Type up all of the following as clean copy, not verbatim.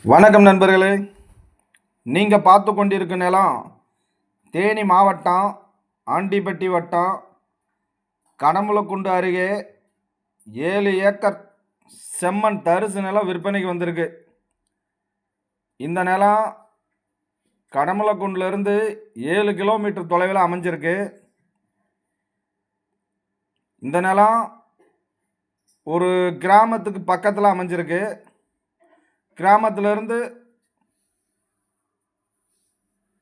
வணக்கம் நண்பர்களே. நீங்கள் பார்த்து கொண்டிருக்கும் நிலம் தேனி மாவட்டம் ஆண்டிப்பட்டி வட்டம் கடமுலக்குண்டு அருகே 7 ஏக்கர் செம்மண் தரிசு நிலம் விற்பனைக்கு வந்திருக்கு. இந்த நிலம் கடமுலக்குண்டிலிருந்து 7 கிலோமீட்டர் தொலைவில் அமைஞ்சிருக்கு. இந்த நிலம் ஒரு கிராமத்துக்கு பக்கத்தில் அமைஞ்சிருக்கு. கிராமத்திலிருந்து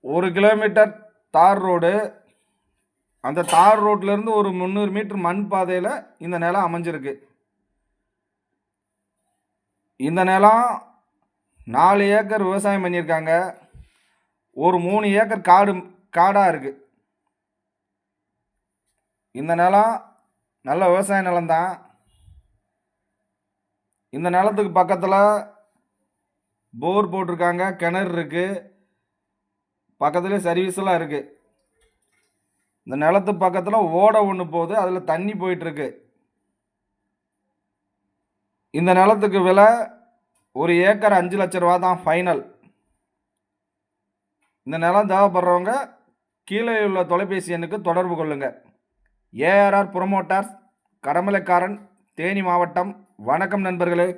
1 கிலோமீட்டர் தார் ரோடு, அந்த தார் ரோட்லேருந்து ஒரு 300 மீட்டர் மண் பாதையில் இந்த நிலம் அமைஞ்சிருக்கு. இந்த நிலம் 4 ஏக்கர் விவசாயம் பண்ணியிருக்காங்க. ஒரு 3 ஏக்கர் காடாக இருக்குது. இந்த நிலம் நல்ல விவசாய நிலம்தான். இந்த நிலத்துக்கு பக்கத்தில் போர் போட்டிருக்காங்க, கிணறு இருக்குது, பக்கத்துலேயே சர்வீஸெல்லாம் இருக்குது. இந்த நிலத்து பக்கத்தில் ஓடை ஒன்று போகுது, அதில் தண்ணி போயிட்டுருக்கு. இந்த நிலத்துக்கு விலை 1 ஏக்கர் 5 லட்ச ரூபா தான் ஃபைனல். இந்த நிலம் தேவைப்படுறவங்க கீழே உள்ள தொலைபேசி எண்ணுக்கு தொடர்பு கொள்ளுங்கள். ஏஆர்ஆர் புரமோட்டர்ஸ், கடமலைக்காரன், தேனி மாவட்டம். வணக்கம் நண்பர்களே.